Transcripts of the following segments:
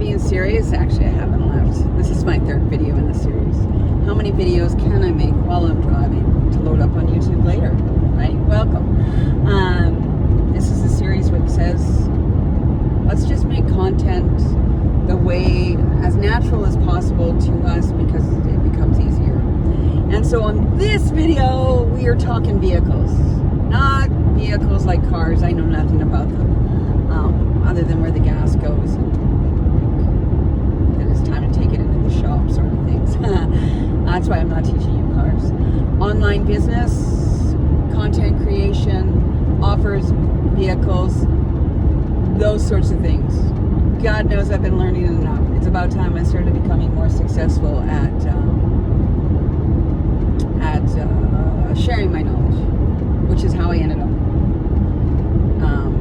driving series. Actually, I haven't left. This is my third video in the series. How many videos can I make while I'm driving to load up on YouTube later? Right? Welcome. This is a series which says, let's just make content the way as natural as possible to us because it becomes easier. And so on this video, we are talking vehicles. Not vehicles like cars. I know nothing about them. Other than where the gas goes. That it's time to take it into the shop sort of things. That's why I'm not teaching you cars. Online business, content creation, offers, vehicles, those sorts of things. God knows I've been learning enough. It's about time I started becoming more successful at sharing my knowledge, which is how I ended up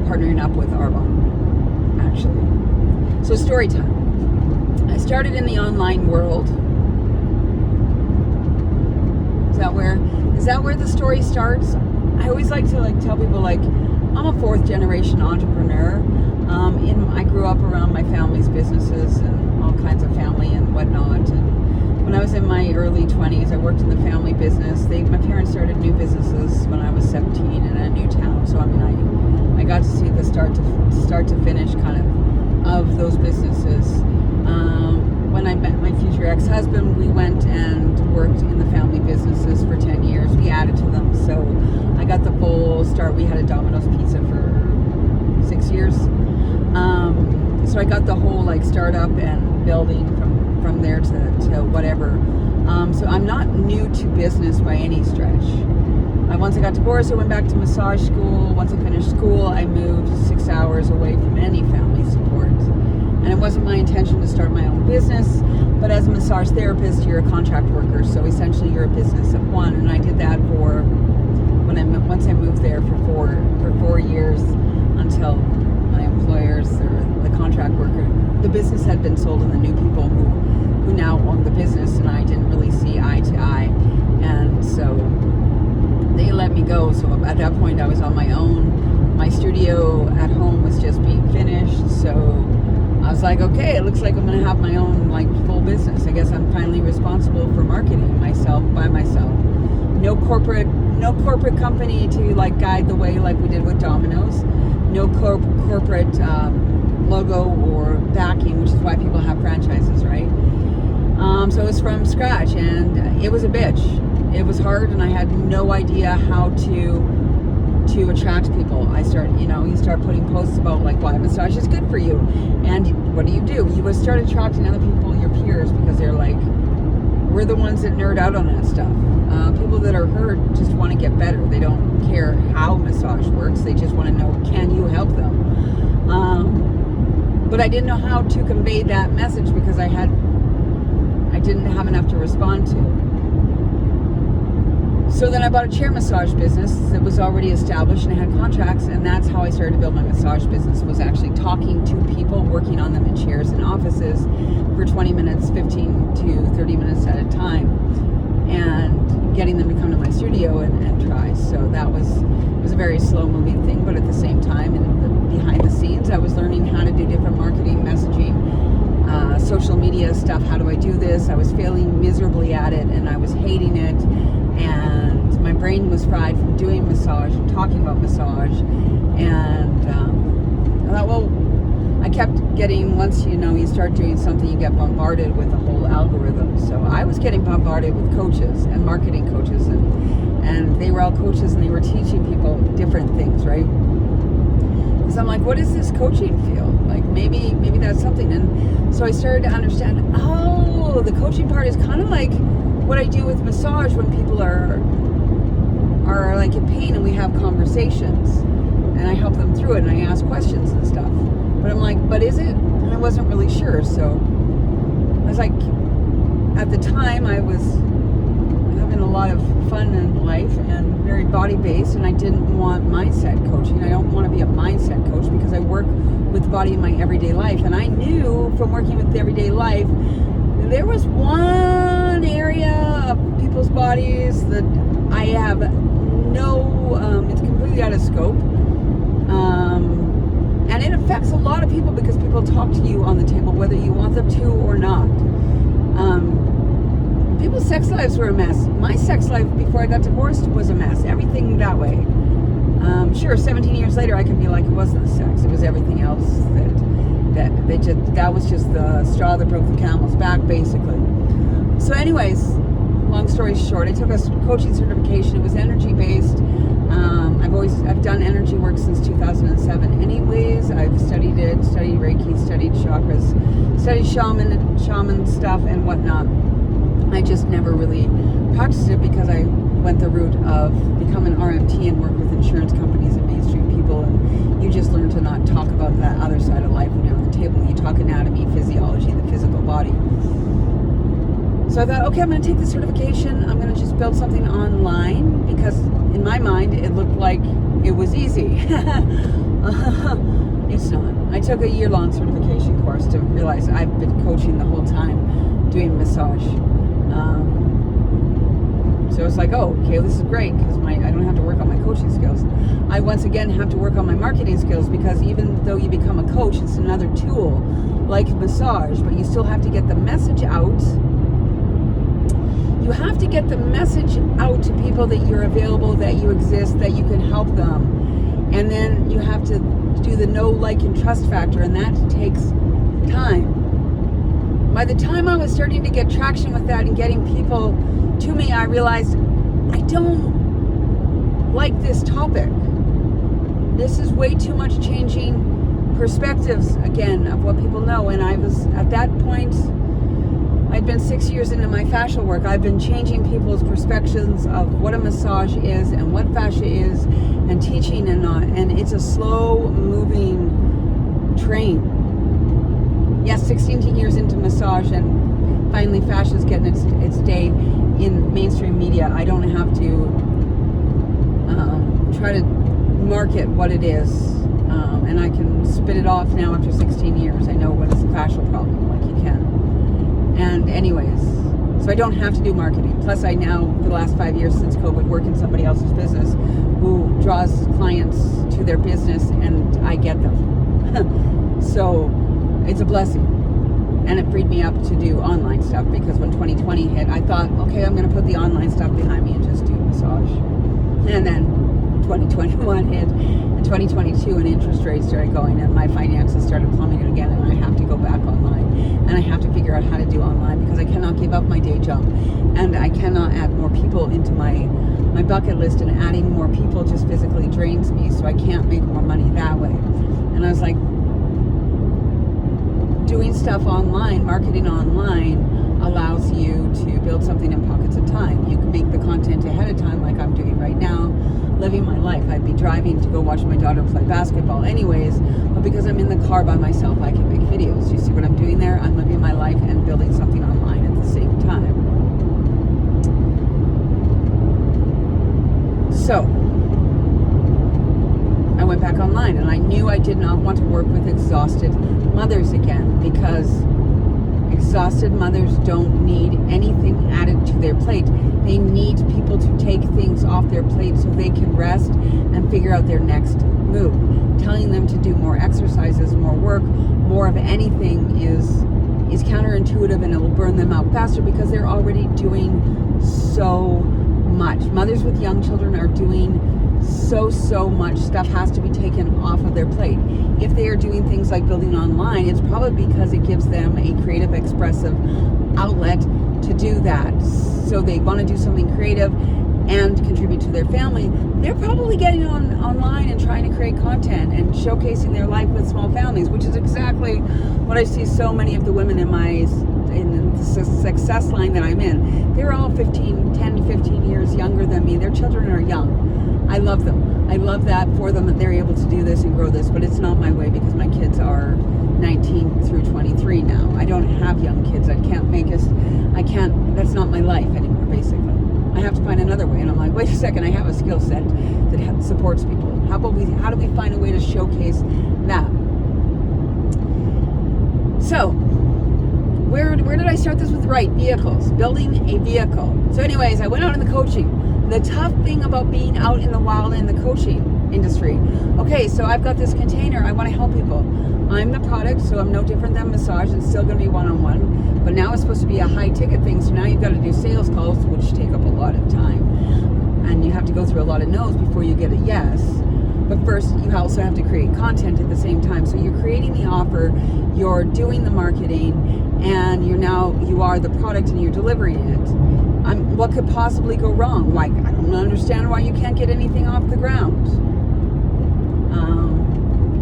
partnering up with Arbonne, actually. So story time. I started in the online world. Is that where the story starts? I always like to tell people I'm a fourth generation entrepreneur. I grew up around my family's businesses and all kinds of family and whatnot. And when I was in my early 20s, I worked in the family business. My parents started new businesses when I was 17 in a new town. So I got to see the start to finish kind of those businesses. When I met my future ex-husband, we went and worked in the family businesses for 10 years. We added to them. So I got the full start. We had a Domino's Pizza for 6 years. So I got the whole startup and building from there to whatever. So I'm not new to business by any stretch. Once I got divorced, I went back to massage school. Once I finished school, I moved 6 hours away from any family support. And it wasn't my intention to start my own business, but as a massage therapist, you're a contract worker. So essentially you're a business of one. And I did that once I moved there for 4 years until my employers or the contract worker, the business had been sold and the new people who now own the business, and I didn't really see eye to eye. And so they let me go. So at that point I was on my own. My studio at home was just being finished. So I was like, okay, it looks like I'm going to have my own full business. I guess I'm finally responsible for marketing myself by myself. No corporate company to guide the way like we did with Domino's. No corporate logo or backing, which is why people have franchises, right? So it was from scratch, and it was a bitch. It was hard, and I had no idea how to attract people. You start putting posts about why massage is good for you, and what do? You start attracting other people, your peers, because they're we're the ones that nerd out on that stuff. People that are hurt just want to get better. They don't care how massage works. They just want to know, can you help them? But I didn't know how to convey that message because I didn't have enough to respond to. So then I bought a chair massage business that was already established and I had contracts, and that's how I started to build my massage business, was actually talking to people, working on them in chairs in offices for 20 minutes, 15 to 30 minutes at a time, and getting them to come to my studio and try. So it was a very slow moving thing, but at the same time, behind the scenes, I was learning how to do different marketing, messaging, social media stuff. How do I do this? I was failing miserably at it, and I was hating it. And my brain was fried from doing massage and talking about massage. And I thought, well, I kept getting, once you start doing something, you get bombarded with a whole algorithm. So I was getting bombarded with coaches and marketing coaches, and they were all coaches, and they were teaching people different things, right? Because I'm like, what is this coaching field? Maybe that's something. And so I started to understand, the coaching part is kind of like what I do with massage when people are in pain, and we have conversations, and I help them through it, and I ask questions and stuff. But I'm like, but is it? And I wasn't really sure. So I was like, at the time I was having a lot of fun in life and very body based, and I didn't want mindset coaching. I don't want to be a mindset coach because I work with the body in my everyday life, and I knew from working with everyday life there was one area of people's bodies that I have it's completely out of scope, and it affects affects a lot of people because people talk to you on the table, whether you want them to or not. People's sex lives were a mess. My sex life before I got divorced was a mess. Everything that way. Sure, 17 years later, I can be like, it wasn't the sex. It was everything else that was just the straw that broke the camel's back, basically. So anyways, long story short, I took a coaching certification. It was energy based. I've done energy work since 2007. Anyways, I've studied Reiki, studied chakras, studied shaman stuff and whatnot. I just never really practiced it because I went the route of become an RMT and work with insurance companies and mainstream people, and you just learn to not talk about that other side of life when you're on the table. You talk anatomy, physiology, the physical body. So I thought, okay, I'm going to take the certification. I'm going to just build something online because in my mind it looked like it was easy. It's not. I took a year-long certification course to realize I've been coaching the whole time, doing massage. So it's like, oh, okay, this is great because I don't have to work on my coaching skills. I once again have to work on my marketing skills because even though you become a coach, it's another tool like massage, but you still have to get the message out. You have to get the message out to people that you're available, that you exist, that you can help them. And then you have to do the know, like, and trust factor, and that takes time. By the time I was starting to get traction with that and getting people to me, I realized I don't like this topic. This is way too much changing perspectives, again, of what people know. And I was, at that point, I'd been 6 years into my fascia work. I've been changing people's perspectives of what a massage is and what fascia is and teaching and not. And it's a slow moving train. Yes, 16 years into massage and finally fascia is getting its day in mainstream media. I don't have to try to market what it is. And I can spit it off now after 16 years. I know what is a fascial problem, like you can. And anyways, so I don't have to do marketing. Plus I now, for the last 5 years since COVID, work in somebody else's business who draws clients to their business and I get them. So it's a blessing. And it freed me up to do online stuff because when 2020 hit, I thought, okay, I'm going to put the online stuff behind me and just do massage. And then 2021 hit and 2022 and interest rates started going and my finances started plummeting again and I have to go back online and I have to figure out how to do online because I cannot give up my day job and I cannot add more people into my bucket list, and adding more people just physically drains me, so I can't make more money that way. And I was like, doing stuff online, marketing online allows you to build something in pockets of time. You can make the content ahead of time like I'm doing right now, living my life. I'd be driving to go watch my daughter play basketball anyways, but because I'm in the car by myself, I can make videos. You see what I'm doing there? I'm living my life and building something online at the same time. So, I went back online and I knew I did not want to work with exhausted mothers again because exhausted mothers don't need anything added to their plate. They need people to take things off their plate so they can rest and figure out their next move. Telling them to do more exercises, more work, more of anything is counterintuitive and it will burn them out faster because they're already doing so much. Mothers with young children are doing so much. Stuff has to be taken off of their plate. If they are doing things like building online, it's probably because it gives them a creative, expressive outlet to do that. So they want to do something creative and contribute to their family. They're probably getting online and trying to create content and showcasing their life with small families, which is exactly what I see so many of the women in the success line that I'm in. They're all 10 to 15 years younger than me. Their children are young. I love them. I love that for them that they're able to do this and grow this, but it's not my way because my kids are 19 through 23 now. I don't have young kids. That's not my life anymore, basically. I have to find another way. And I'm like, wait a second, I have a skill set that supports people. How do we find a way to showcase that? So, where did I start this with? Right, vehicles, building a vehicle. So anyways, I went out in the coaching. The tough thing about being out in the wild in the coaching industry. Okay, so I've got this container. I want to help people. I'm the product, so I'm no different than massage. It's still going to be one-on-one, but now it's supposed to be a high-ticket thing. So now you've got to do sales calls, which take up a lot of time, and you have to go through a lot of no's before you get a yes. But first, you also have to create content at the same time. So you're creating the offer, you're doing the marketing, and you are the product and you're delivering it. What could possibly go wrong? Like, I don't understand why you can't get anything off the ground.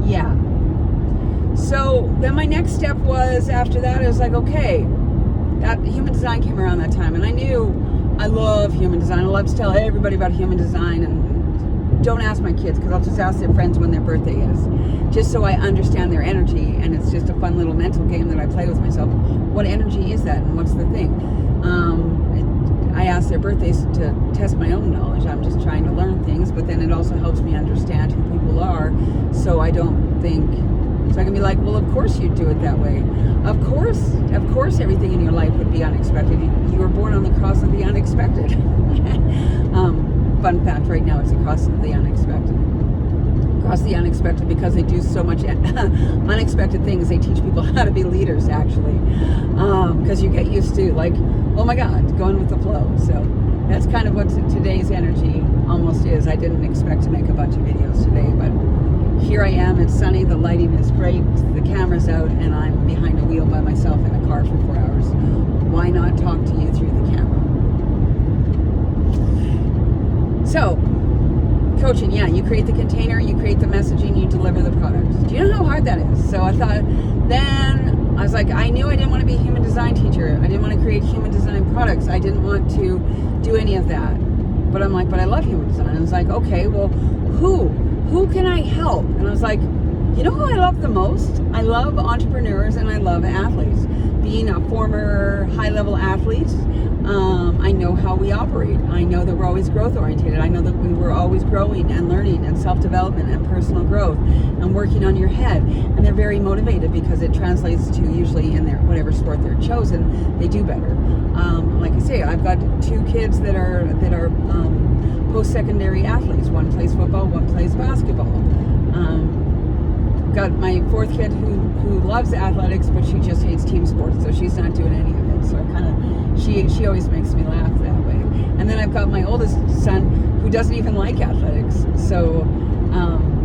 Yeah. So then my next step was, after that, I was like, okay, that human design came around that time, and I knew I love human design. I love to tell everybody about human design, and don't ask my kids, because I'll just ask their friends when their birthday is, just so I understand their energy. And it's just a fun little mental game that I play with myself. What energy is that, and what's the thing? I ask their birthdays to test my own knowledge. I'm just trying to learn things, but then it also helps me understand who people are, so I don't think, so I can be like, well, of course you'd do it that way. Of course everything in your life would be unexpected. You were born on the cross of the unexpected. Fun fact right now, it's the cross of the unexpected. Cross the unexpected, because they do so much unexpected things. They teach people how to be leaders, actually, because you get used to, like, oh my God, going with the flow. So that's kind of what today's energy almost is. I didn't expect to make a bunch of videos today, but here I am. It's sunny, the lighting is great, the camera's out, and I'm behind a wheel by myself in a car for 4 hours. Why not talk to you through the camera? So, coaching, yeah, you create the container, you create the messaging, you deliver the product. Do you know how hard that is? So I thought, then I was like, I knew I didn't want to be a human design teacher. I didn't want to create human design products. I didn't want to do any of that. But I'm like, but I love human design. I was like, okay, well, who can I help? And I was like, you know who I love the most? I love entrepreneurs and I love athletes. Being a former high-level athlete, I know how we operate. I know that we're always growth-oriented. I know that we were always growing and learning and self-development and personal growth and working on your head. And they're very motivated, because it translates to, usually in their whatever sport they're chosen, they do better. Like I say, I've got 2 kids that are post-secondary athletes. One plays football, one plays basketball. Got my 4th kid who loves athletics, but she just hates team sports, so she's not doing any of it. So I kind of, she always makes me laugh that way. And then I've got my oldest son who doesn't even like athletics, so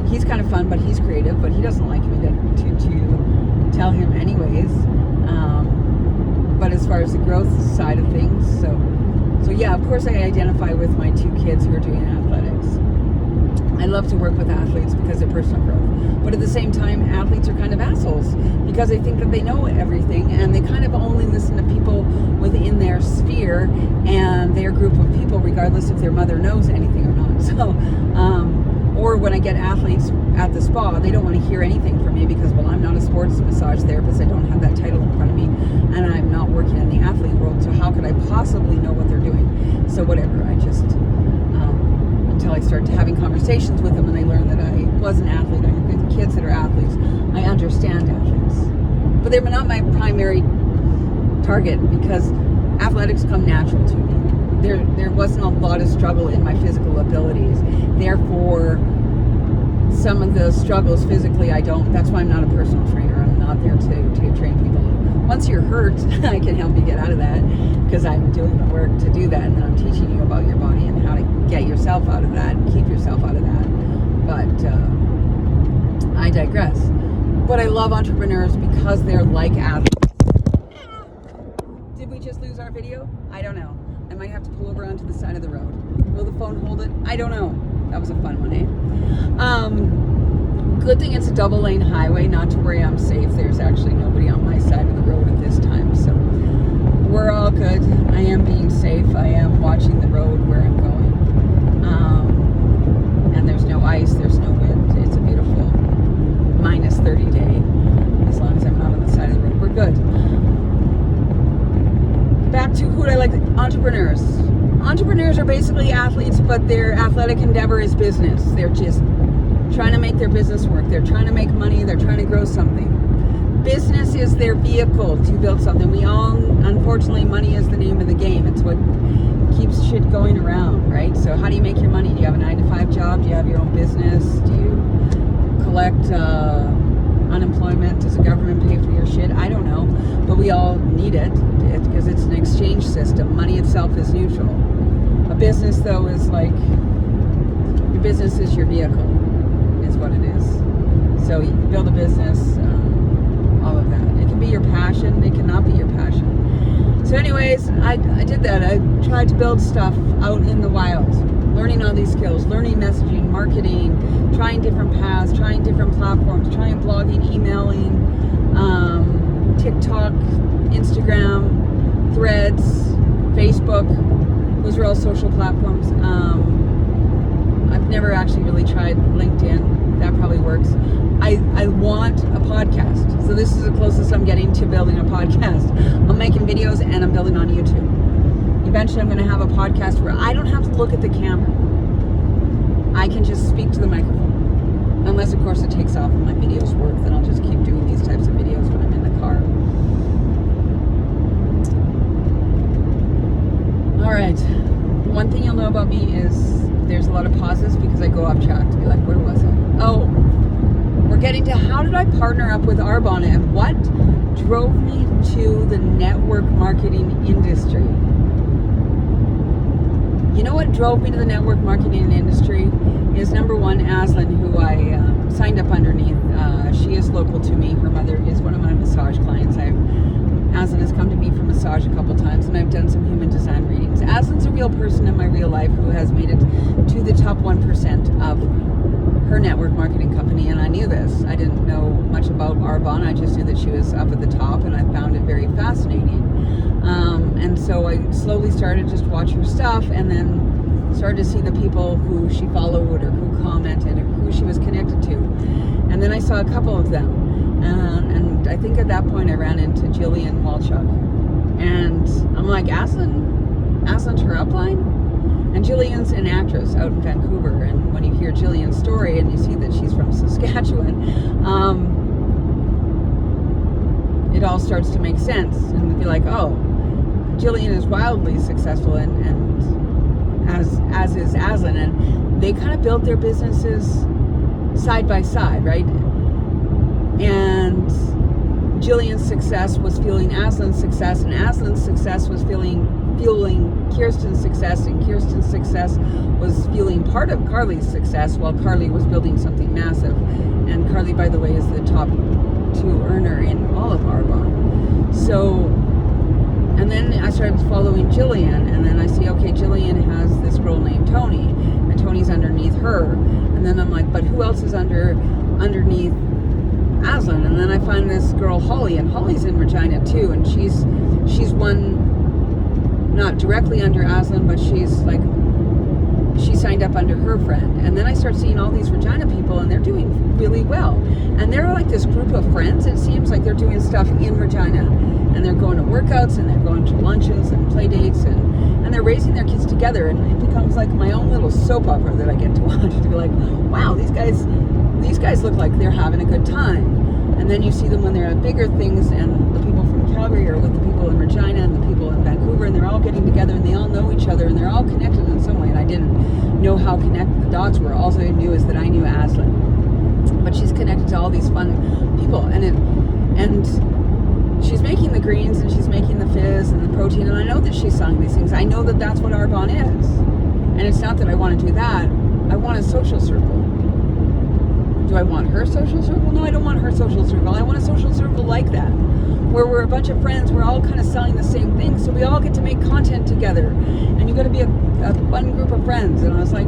he's kind of fun, but he's creative, but he doesn't like me to tell him anyways. But as far as the growth side of things, so yeah, of course I identify with my 2 kids who are doing athletics. I love to work with athletes because of personal growth. But at the same time, athletes are kind of assholes, because they think that they know everything, and they kind of only listen to people within their sphere and their group of people, regardless if their mother knows anything or not. So, or when I get athletes at the spa, they don't want to hear anything from me, because, well, I'm not a sports massage therapist. I don't have that title in front of me, and I'm not working in the athlete world, so how could I possibly know what they're doing? So whatever, I just... until I start having conversations with them and they learn that I was an athlete. I have kids that are athletes. I understand athletes. But they're not my primary target, because athletics come natural to me. There wasn't a lot of struggle in my physical abilities. Therefore, some of the struggles physically, that's why I'm not a personal trainer. I'm not there to train people. Once you're hurt, I can help you get out of that, because I'm doing the work to do that, and then I'm teaching you about your body and how to get yourself out of that and keep yourself out of that. But I digress. But I love entrepreneurs because they're like athletes. Did we just lose our video? I don't know. I might have to pull over onto the side of the road. Will the phone hold it? I don't know. That was a fun one, eh? Good thing it's a double-lane highway. Not to worry, I'm safe. There's actually nobody on my side of the road at this time, so we're all good. I am being safe. I am watching the road where I'm going. And there's no ice. There's no wind. It's a beautiful minus 30 day. As long as I'm not on the side of the road, we're good. Back to who I like. Entrepreneurs. Entrepreneurs are basically athletes, but their athletic endeavor is business. They're just trying to make their business work. They're trying to make money. They're trying to grow something. business is their vehicle to build something. We all, unfortunately, money is the name of the game. It's what keeps shit going around, right? So how do you make your money? Do you have a 9-to-5 job? Do you have your own business? Do you collect unemployment? Does the government pay for your shit? I don't know, but we all need it because it's an exchange system. Money itself is neutral. A business, though, is like, your business is your vehicle, is what it is. So you build a business, all of that. It can be your passion, it cannot be your passion. So anyways, I did that. I tried to build stuff out in the wild, learning all these skills, learning messaging, marketing, trying different paths, trying different platforms, trying blogging, emailing, TikTok, Instagram, Threads, Facebook. Those are all social platforms. I've never actually really tried LinkedIn. That probably works. I want a podcast. So this is the closest I'm getting to building a podcast. I'm making videos and I'm building on YouTube. Eventually I'm going to have a podcast where I don't have to look at the camera. I can just speak to the microphone. Unless, of course, it takes off and my videos work. Then I'll just keep doing these types of videos when I'm in the car. All right. One thing you'll know about me is there's a lot of pauses because I go off track to be like, where was I? Oh, we're getting to how did I partner up with Arbonne and what drove me to the network marketing industry. You know what drove me to the network marketing industry is number one, Aslan, who I signed up underneath. She is local to me. Her mother is one of my massage clients. Aslan has come to me for massage a couple times, and I've done some human design readings. Aslan's a real person in my real life who has made it to the top 1% of her network marketing company, and I knew this. I didn't know much about Arbonne. I just knew that she was up at the top, and I found it very fascinating. And so I slowly started just watching her stuff, and then started to see the people who she followed or who commented or who she was connected to. And then I saw a couple of them. And I think at that point I ran into Jillian Walchuk. And I'm like, Aslan's her upline? And Jillian's an actress out in Vancouver. And when you hear Jillian's story and you see that she's from Saskatchewan, it all starts to make sense. And be like, oh, Jillian is wildly successful and as is Aslan. And they kind of built their businesses side by side, right? And Jillian's success was fueling Aslan's success, and Aslan's success was fueling Kirsten's success, and Kirsten's success was fueling part of Carly's success while Carly was building something massive. And Carly, by the way, is the top 2 earner in all of Arbonne. So, and then I started following Jillian, and then I see, okay, Jillian has this girl named Tony, and Tony's underneath her. And then I'm like, but who else is underneath Aslan? And then I find this girl Holly, and Holly's in Regina too, and she's one not directly under Aslan, but she signed up under her friend. And then I start seeing all these Regina people, and they're doing really well. And they're like this group of friends. It seems like they're doing stuff in Regina, and they're going to workouts, and they're going to lunches and play dates, and they're raising their kids together. And it becomes like my own little soap opera that I get to watch, to be like, wow, these guys look like they're having a good time. And then you see them when they're at bigger things, and the people from Calgary are with the people in Regina and the people in Vancouver, and they're all getting together, and they all know each other, and they're all connected in some way. And I didn't know how connected the dots were. All I knew is that I knew Aslan, but she's connected to all these fun people, and she's making the greens, and she's making the fizz and the protein, and I know that she's selling these things. I know that that's what Arbonne is, and it's not that I want to do that. I want a social circle. Do I want her social circle? No, I don't want her social circle. I want a social circle like that, where we're a bunch of friends, we're all kind of selling the same thing, so we all get to make content together, and you got to be a fun group of friends. And I was like,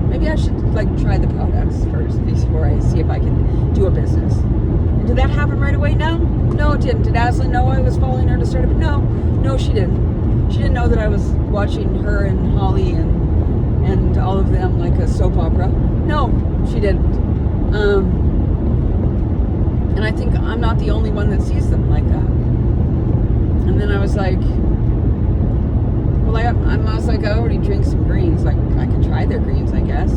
maybe I should try the products first before I see if I can do a business. And did that happen right away? No, it didn't. Did Aslan know I was following her to start it? No, she didn't. She didn't know that I was watching her and Holly and all of them like a soap opera. No, she didn't. And I think I'm not the only one that sees them like that. And then I was like, well, I already drink some greens. Like, I could try their greens, I guess.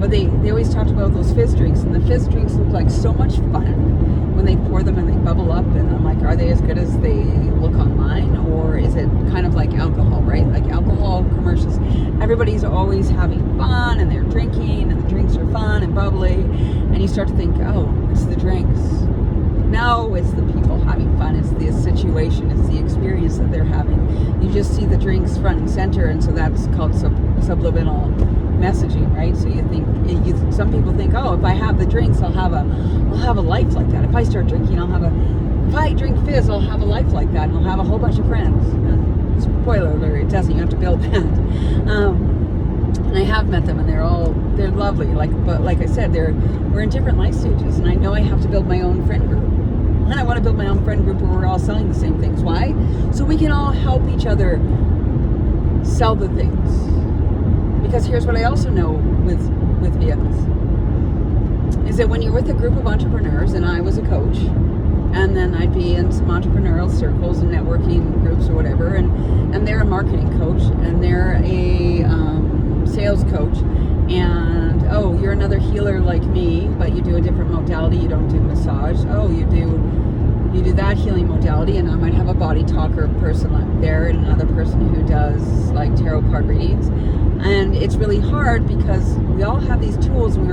But they always talked about those fizz drinks, and the fizz drinks look like so much fun when they pour them and they bubble up, and I'm like, are they as good as they look online, or is it kind of like alcohol, right? Like alcohol commercials, everybody's always having fun and they're drinking and the drinks are fun and bubbly, and you start to think, oh, it's the drinks. No, it's the people having fun. It's the situation. It's the experience that they're having. You just see the drinks front and center, and so that's called subliminal messaging, right? So you think, some people think, oh, if I have the drinks, I'll have a life like that. If I start drinking, if I drink fizz, I'll have a life like that, and I'll have a whole bunch of friends. And spoiler alert, it doesn't. You have to build that. And I have met them, and they're lovely. But like I said, we're in different life stages, and I know I have to build my own friend group. And I want to build my own friend group where we're all selling the same things. Why? So we can all help each other sell the things. Because here's what I also know with vehicles, is that when you're with a group of entrepreneurs, and I was a coach, and then I'd be in some entrepreneurial circles and networking groups or whatever, and they're a marketing coach, and they're a sales coach, and oh, you're another healer like me, but you do a different modality. You don't do massage. Oh, you do that healing modality, and I might have a body talker person like there, and another person who does like tarot card readings. And it's really hard because we all have these tools, and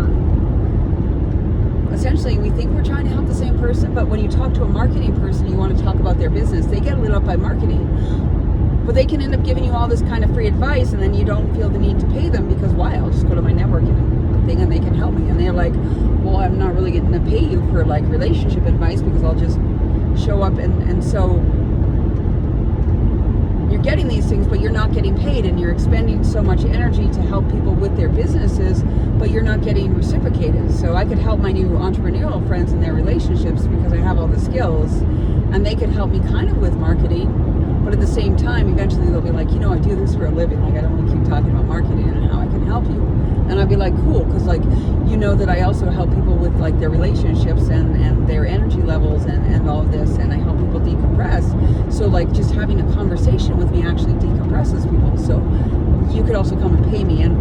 we think we're trying to help the same person, but when you talk to a marketing person, you want to talk about their business, they get lit up by marketing. But they can end up giving you all this kind of free advice, and then you don't feel the need to pay them because why? I'll just go to my networking thing and they can help me. And they're like, well, I'm not really getting to pay you for like relationship advice because I'll just show up. And so you're getting these things, but you're not getting paid, and you're expending so much energy to help people with their businesses, but you're not getting reciprocated. So I could help my new entrepreneurial friends in their relationships because I have all the skills, and they could help me kind of with marketing. But at the same time, eventually they'll be like, I do this for a living. Like, I don't want to keep talking about marketing and how I can help you. And I'd be like, cool, because like, that I also help people with like their relationships and their energy levels and all of this, and I help people decompress. So like, just having a conversation with me actually decompresses people. So you could also come and pay me, and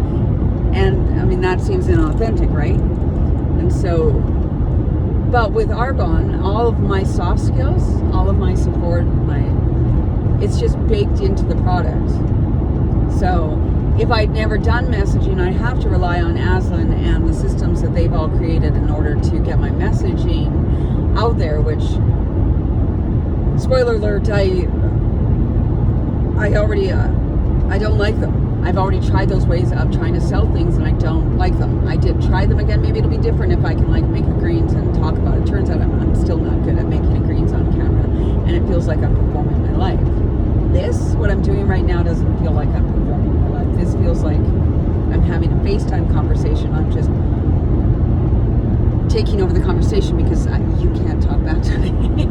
I mean, that seems inauthentic, right? And so, but with Arbonne, all of my soft skills, all of my support, it's just baked into the product. So if I'd never done messaging, I'd have to rely on Aslan and the systems that they've all created in order to get my messaging out there, which, spoiler alert, I don't like them. I've already tried those ways of trying to sell things, and I don't like them. I did try them again. Maybe it'll be different if I can like make a greens and talk about it. Turns out I'm still not good at making a greens on camera, and it feels like I'm performing my life. What I'm doing right now doesn't feel like I'm performing my life. This feels like I'm having a FaceTime conversation. I'm just taking over the conversation because you can't talk back to me.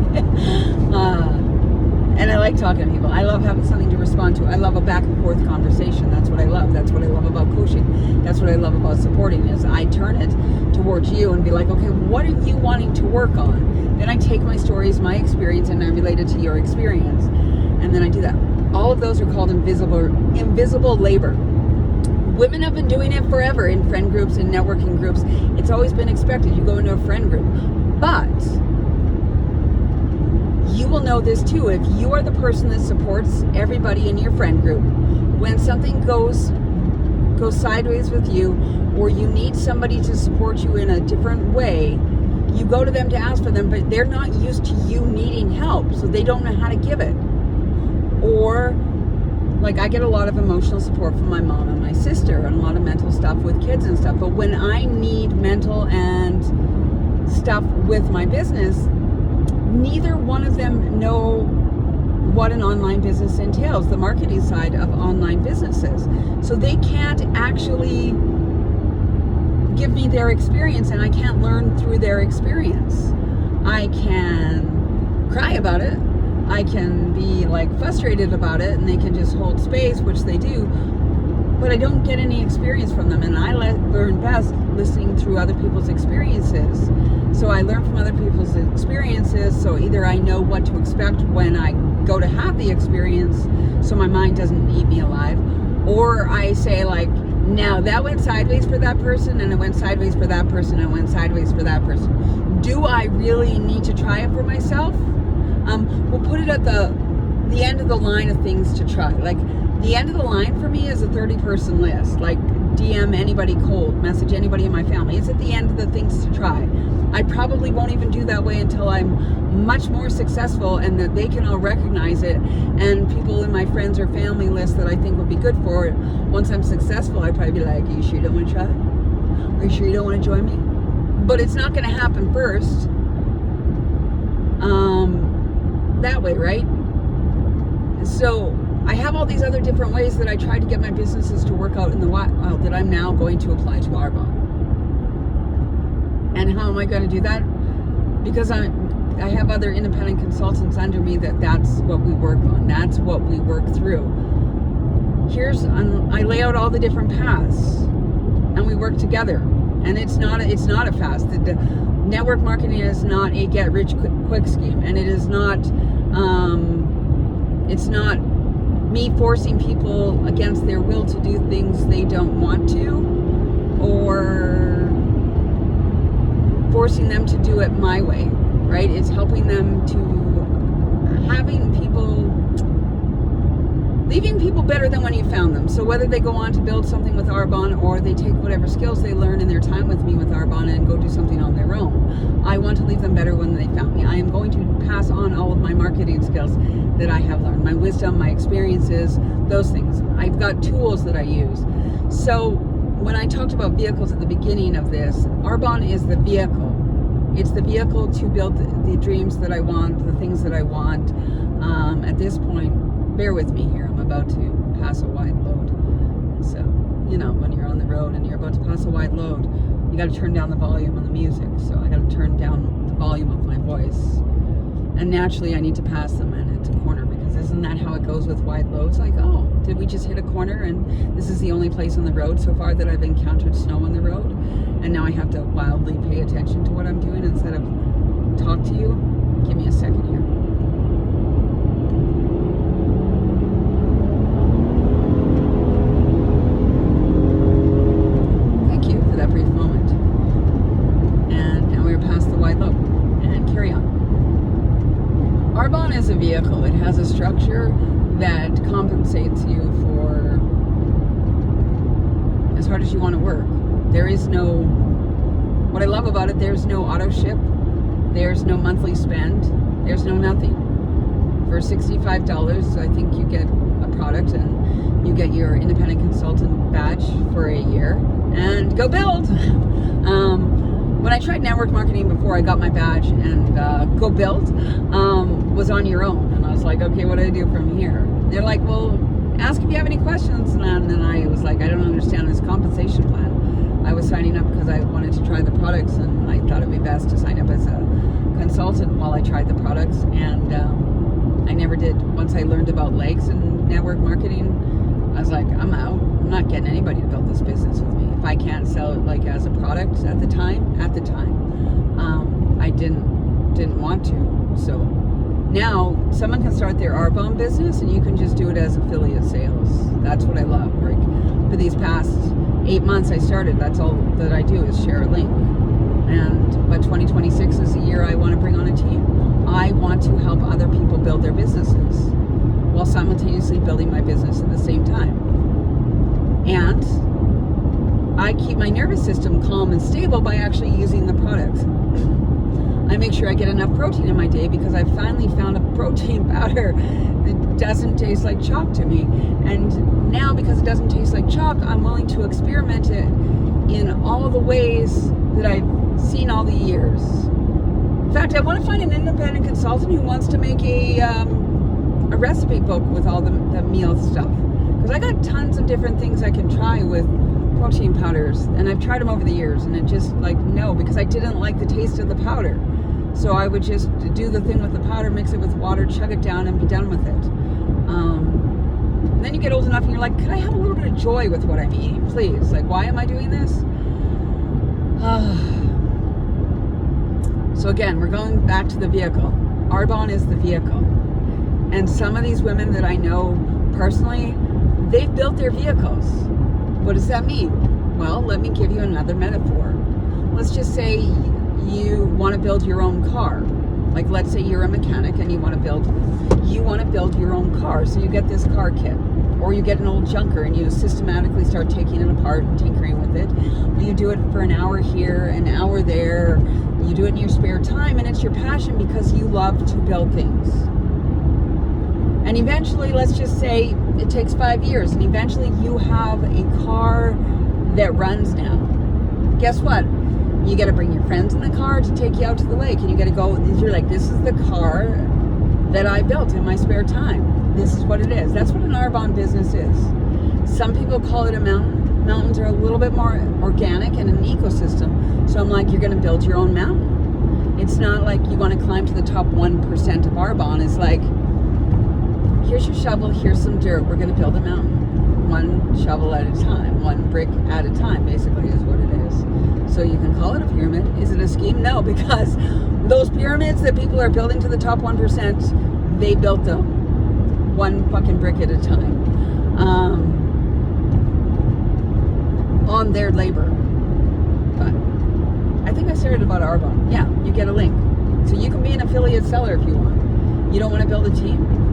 And I like talking to people. I love having something to respond to. I love a back and forth conversation. That's what I love. That's what I love about coaching. That's what I love about supporting, is I turn it towards you and be like, okay, what are you wanting to work on? Then I take my stories, my experience, and I relate it to your experience. And then I do that. All of those are called invisible labor. Women have been doing it forever in friend groups and networking groups. It's always been expected. You go into a friend group. But you will know this too. If you are the person that supports everybody in your friend group, when something goes sideways with you, or you need somebody to support you in a different way, you go to them to ask for them, but they're not used to you needing help, so they don't know how to give it. Or, like, I get a lot of emotional support from my mom and my sister, and a lot of mental stuff with kids and stuff, but when I need mental and stuff with my business, neither one of them know what an online business entails, the marketing side of online businesses. So they can't actually give me their experience, and I can't learn through their experience. I can cry about it. I can be like frustrated about it, and they can just hold space, which they do, but I don't get any experience from them. And I learn best listening through other people's experiences. So I learn from other people's experiences, so either I know what to expect when I go to have the experience, so my mind doesn't eat me alive, or I say like, Now, that went sideways for that person, and it went sideways for that person, and it went sideways for that person. Do I really need to try it for myself? We'll put it at the end of the line of things to try. Like, the end of the line for me is a 30-person list. Like, DM anybody cold, message anybody in my family. It's at the end of the things to try. I probably won't even do that way until I'm much more successful and that they can all recognize it. And people in my friends or family list that I think would be good for it, once I'm successful, I'd probably be like, are you sure you don't want to try? Are you sure you don't want to join me? But it's not going to happen first. That way, right? So I have all these other different ways that I try to get my businesses to work out in the wild that I'm now going to apply to Arbonne. And how am I going to do that? Because I have other independent consultants under me that's what we work on. That's what we work through. I lay out all the different paths and we work together. And it's not a fast. The network marketing is not a get rich quick scheme, and it is not. It's not me forcing people against their will to do things they don't want to, or forcing them to do it my way. Right? It's helping them to leaving people better than when you found them. So whether they go on to build something with Arbonne or they take whatever skills they learn in their time with me with Arbonne and go do something on their own, I want to leave them better when they found me. I am going to pass on all of my marketing skills that I have learned, my wisdom, my experiences, those things. I've got tools that I use. So when I talked about vehicles at the beginning of this, Arbonne is the vehicle. It's the vehicle to build the dreams that I want, the things that I want. At this point, bear with me here. I'm about to pass a wide load. So, when you're on the road and you're about to pass a wide load, you got to turn down the volume on the music. So I got to turn down the volume of my voice. And naturally, I need to pass them and into a corner, because isn't that how it goes with wide loads? Like, oh, did we just hit a corner and this is the only place on the road so far that I've encountered snow on the road? And now I have to wildly pay attention to what I'm doing instead of talk to you? Give me a second here. That brief moment, and now we're past the wide load, and carry on. Arbonne is a vehicle. It has a structure that compensates you for as hard as you want to work. There is no, what I love about it, there's no auto ship, there's no monthly spend, there's no nothing. For $65, I think you get a product and you get your independent consultant badge for a year. And go build. When I tried network marketing before I got my badge, and go build was on your own. And I was like, okay, what do I do from here? They're like, well, ask if you have any questions. And then I was like, I don't understand this compensation plan. I was signing up because I wanted to try the products, and I thought it'd be best to sign up as a consultant while I tried the products. And I never did. Once I learned about legs and network marketing, I was like, I'm out. I'm not getting anybody to build this business with me. If I can't sell it like as a product at the time, I didn't want to. So now someone can start their Arbonne business and you can just do it as affiliate sales. That's what I love. Like, for these past 8 months I started, that's all that I do is share a link. But 2026 is the year I want to bring on a team. I want to help other people build their businesses while simultaneously building my business at the same time. And I keep my nervous system calm and stable by actually using the products. I make sure I get enough protein in my day because I finally found a protein powder that doesn't taste like chalk to me. And now, because it doesn't taste like chalk, I'm willing to experiment it in all the ways that I've seen all the years. In fact, I want to find an independent consultant who wants to make a recipe book with all the meal stuff. Because I got tons of different things I can try with protein powders, and I've tried them over the years, and it just no, because I didn't like the taste of the powder. So I would just do the thing with the powder, mix it with water, chug it down, and be done with it. And then you get old enough and you're like, could I have a little bit of joy with what I'm eating, please? Like, why am I doing this? So again, we're going back to the vehicle. Arbonne is the vehicle. And some of these women that I know personally, they've built their vehicles. What does that mean? Well, let me give you another metaphor. Let's just say you want to build your own car. Like, let's say you're a mechanic and you want to build your own car. So you get this car kit, or you get an old junker and you systematically start taking it apart and tinkering with it. Or you do it for an hour here, an hour there. You do it in your spare time, and it's your passion because you love to build things. And eventually, let's just say it takes 5 years, and eventually you have a car that runs now. Guess what? You got to bring your friends in the car to take you out to the lake, and you got to go. You're like, this is the car that I built in my spare time. This is what it is. That's what an Arbonne business is. Some people call it a mountain. Mountains are a little bit more organic and an ecosystem. So I'm like, you're going to build your own mountain. It's not like you want to climb to the top 1% of Arbonne. It's like, here's your shovel, here's some dirt. We're going to build a mountain. One shovel at a time, one brick at a time, basically, is what it is. So you can call it a pyramid. Is it a scheme? No, because those pyramids that people are building to the top 1%, they built them one fucking brick at a time, on their labor. But I think I started about Arbonne. Yeah, you get a link. So you can be an affiliate seller if you want. You don't want to build a team?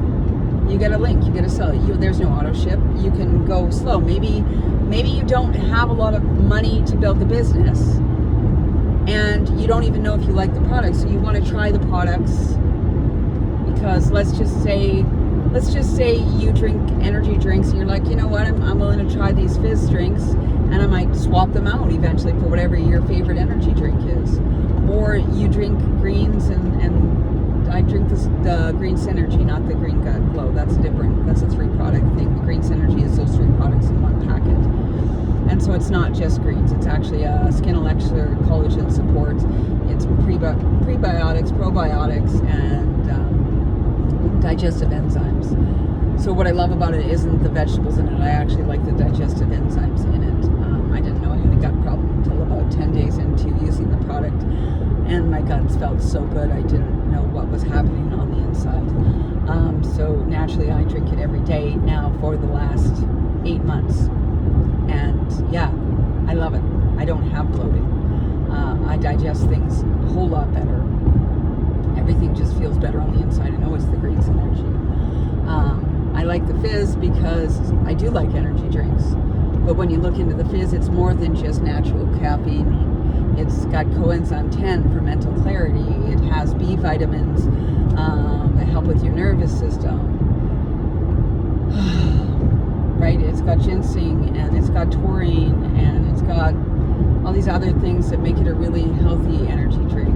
You get a link, you get a sell. There's no auto ship. You can go slow. Maybe you don't have a lot of money to build the business, and you don't even know if you like the products. So you want to try the products, because let's just say you drink energy drinks, and you're like, you know what, I'm willing to try these fizz drinks, and I might swap them out eventually for whatever your favorite energy drink is. Or you drink greens, and I drink the Green Synergy, not the Green Gut Glow. That's different. That's a 3-product thing. The Green Synergy is those 3 products in one packet. And so it's not just greens. It's actually a skin elixir, collagen support. It's prebiotics, probiotics, and digestive enzymes. So what I love about it isn't the vegetables in it. I actually like the digestive enzymes in it. I didn't know I had a gut problem until about 10 days into using the product. And my guts felt so good, I didn't know what was happening on the inside. So naturally, I drink it every day now for the last 8 months. And yeah, I love it. I don't have bloating. I digest things a whole lot better. Everything just feels better on the inside. I know it's the Green Synergy. I like the fizz because I do like energy drinks. But when you look into the fizz, it's more than just natural caffeine. It's got coenzyme 10 for mental clarity. It has B vitamins that help with your nervous system. Right? It's got ginseng, and it's got taurine, and it's got all these other things that make it a really healthy energy drink.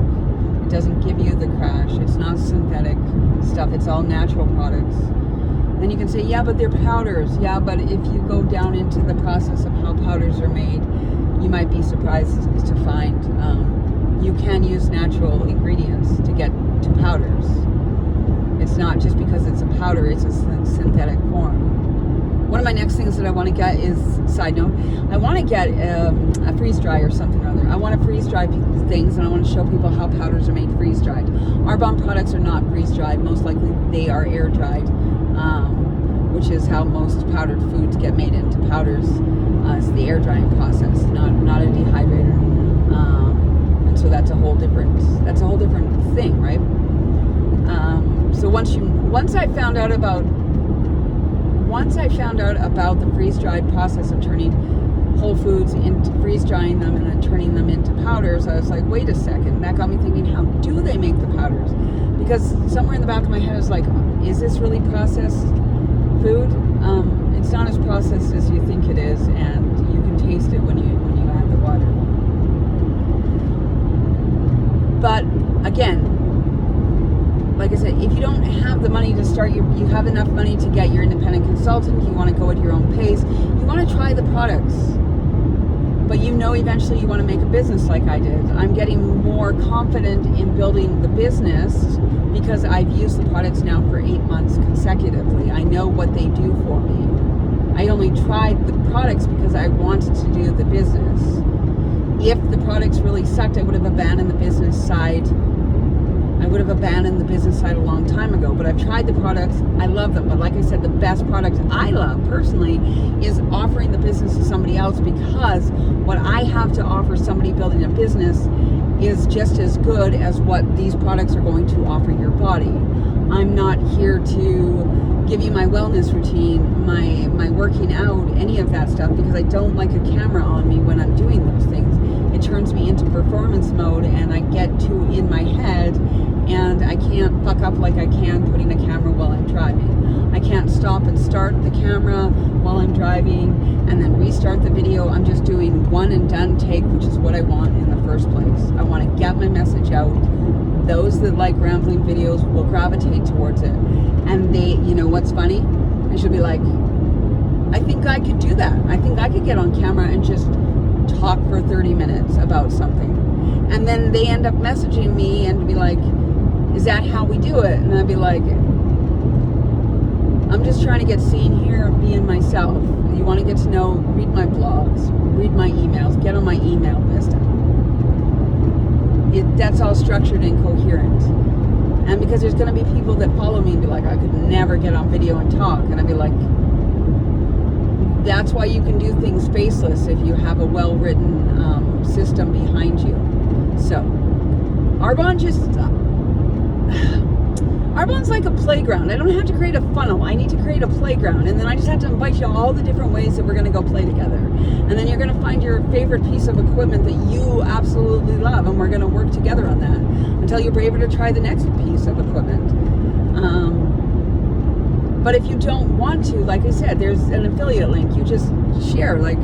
It doesn't give you the crash. It's not synthetic stuff. It's all natural products. Then you can say, yeah, but they're powders. Yeah, but if you go down into the process of how powders are made, you might be surprised to find you can use natural ingredients to get to powders. It's not just because it's a powder, it's a synthetic form. One of my next things that I want to get is, side note, I want to get a freeze dry or something or other. I want to freeze dry things, and I want to show people how powders are made freeze dried. Arbonne products are not freeze dried. Most likely they are air dried, which is how most powdered foods get made into powders. It's the air drying process, not a dehydrator, and so that's a whole different thing, right? So once I found out about the freeze dried process of turning whole foods into freeze drying them and then turning them into powders, I was like, wait a second. That got me thinking, how do they make the powders? Because somewhere in the back of my head is like, is this really processed food? It's not as processed as you think it is, and you can taste it when you add the water. But again, like I said, if you don't have the money to start, you have enough money to get your independent consultant, you want to go at your own pace, you want to try the products, but you know eventually you want to make a business like I did. I'm getting more confident in building the business because I've used the products now for 8 months consecutively. I know what they do for me. I only tried the products because I wanted to do the business. If the products really sucked, I would have abandoned the business side I would have abandoned the business side a long time ago. But I've tried the products. I love them. But like I said, the best product I love personally is offering the business to somebody else, because what I have to offer somebody building a business is just as good as what these products are going to offer your body. I'm not here to give you my wellness routine, my working out, any of that stuff, because I don't like a camera on me when I'm doing those things. It turns me into performance mode, and I get too in my head, and I can't fuck up like I can putting a camera while I'm driving. I can't stop and start the camera while I'm driving and then restart the video. I'm just doing one and done take, which is what I want in the first place. I want to get my message out. Those that like rambling videos will gravitate towards it. And they, you know what's funny? I should be like, I think I could do that. I think I could get on camera and just talk for 30 minutes about something. And then they end up messaging me and be like, is that how we do it? And I'd be like, I'm just trying to get seen here being myself. You want to get to know, read my blogs, read my emails, get on my email list. That's all structured and coherent. And because there's going to be people that follow me and be like, I could never get on video and talk. And I'd be like, that's why you can do things faceless if you have a well-written system behind you. So, Arbonne's like a playground. I don't have to create a funnel. I need to create a playground. And then I just have to invite you all the different ways that we're going to go play together. And then you're going to find your favorite piece of equipment that you absolutely love. And we're going to work together on that until you're braver to try the next piece of equipment. But if you don't want to, like I said, there's an affiliate link. You just share. Like,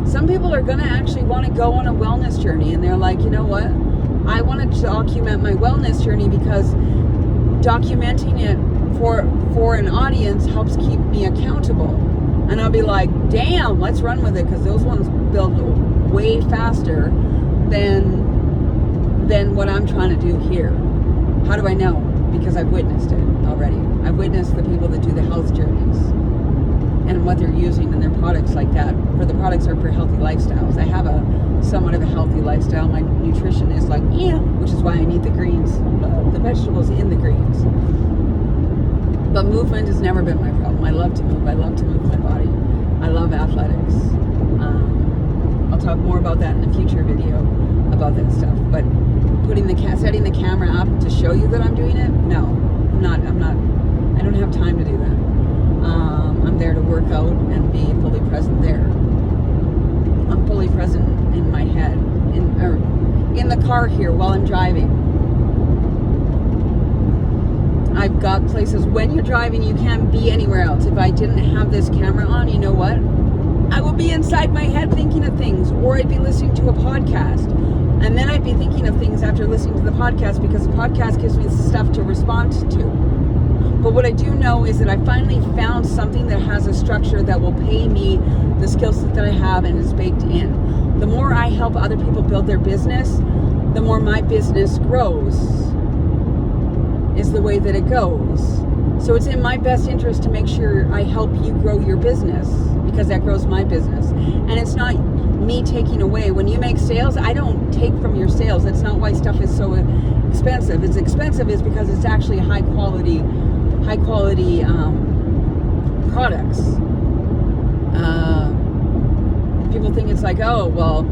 some people are going to actually want to go on a wellness journey. And they're like, you know what? I want to document my wellness journey because documenting it for an audience helps keep me accountable. And I'll be like, damn, let's run with it, because those ones build way faster than what I'm trying to do here. How do I know? Because I've witnessed it already. I've witnessed the people that do the health journeys and what they're using in their products like that. For the products are for healthy lifestyles. I have somewhat of a healthy lifestyle. My nutrition is like, which is why I need the greens, the vegetables in the greens. But movement has never been my problem. I love to move. I love to move my body. I love athletics. I'll talk more about that in a future video about that stuff. But setting the camera up to show you that I'm doing it, no, I'm not. I don't have time to do that. I'm there to work out and be fully present there. I'm fully present in my head, in the car here while I'm driving. I've got places when you're driving you can't be anywhere else. If I didn't have this camera on, you know what? I would be inside my head thinking of things, or I'd be listening to a podcast. And then I'd be thinking of things after listening to the podcast, because the podcast gives me stuff to respond to. But what I do know is that I finally found something that has a structure that will pay me the skill set that I have and is baked in. The more I help other people build their business, the more my business grows, is the way that it goes. So it's in my best interest to make sure I help you grow your business, because that grows my business. And it's not me taking away. When you make sales, I don't take from your sales. That's not why stuff is so expensive. It's expensive is because it's actually high quality products. People think it's like, oh, well,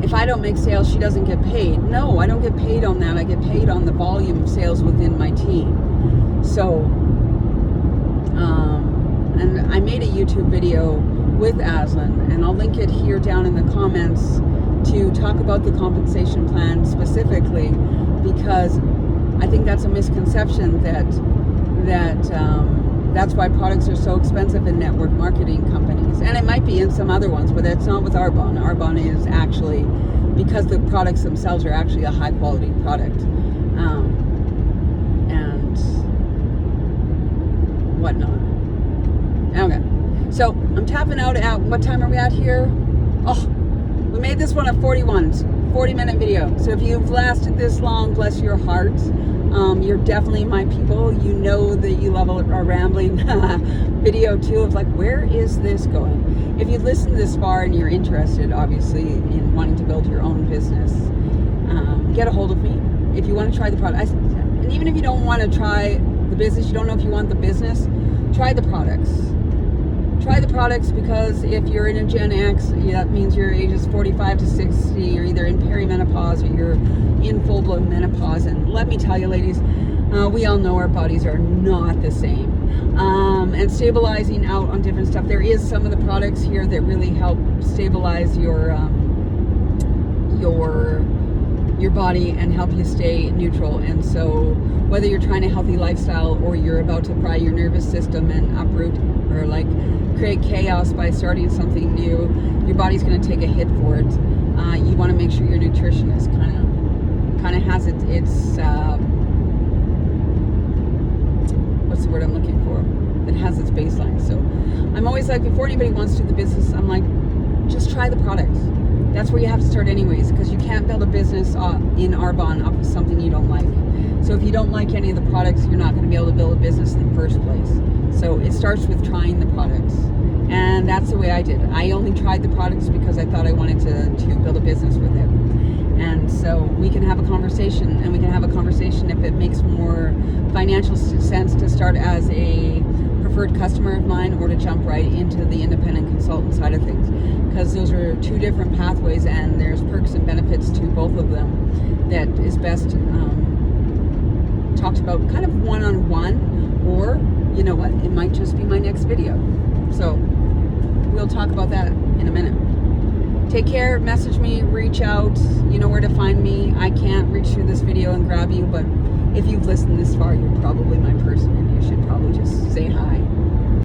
if I don't make sales, she doesn't get paid. No, I don't get paid on that. I get paid on the volume of sales within my team. So, and I made a YouTube video with Aslan, and I'll link it here down in the comments to talk about the compensation plan specifically, because I think that's a misconception that's why products are so expensive in network marketing companies. And it might be in some other ones, but it's not with Arbonne. Arbonne is actually, because the products themselves are actually a high quality product. And whatnot. Okay. So I'm tapping out at, what time are we at here? Oh, we made this one a 40-minute video. So if you've lasted this long, bless your heart. You're definitely my people. You know that you love a rambling video too, of like, where is this going? If you've listened this far and you're interested, obviously, in wanting to build your own business, get a hold of me. If you want to try the product, And even if you don't want to try the business, you don't know if you want the business, try the products. Try the products, because if you're in a Gen X, that means your age is 45 to 60. You're either in perimenopause or you're in full-blown menopause. And let me tell you, ladies, we all know our bodies are not the same. And stabilizing out on different stuff. There is some of the products here that really help stabilize your body and help you stay neutral. And so whether you're trying a healthy lifestyle or you're about to fry your nervous system and uproot or like create chaos by starting something new, your body's going to take a hit for it. You want to make sure your nutrition is kind of has its what's the word I'm looking for? It has its baseline. So I'm always like, before anybody wants to do the business, I'm like, just try the products. That's where you have to start anyways, because you can't build a business in Arbonne off of something you don't like. So if you don't like any of the products, you're not going to be able to build a business in the first place. So it starts with trying the products. And that's the way I did. I only tried the products because I thought I wanted to build a business with it. And so we can have a conversation, and we can have a conversation if it makes more financial sense to start as a preferred customer of mine or to jump right into the independent consultant side of things, because those are two different pathways and there's perks and benefits to both of them that is best talked about kind of one-on-one, or you know what, it might just be my next video. So we'll talk about that in a minute. Take care, message me, reach out, you know where to find me. I can't reach through this video and grab you, but if you've listened this far, you're probably my person and you should probably just say hi.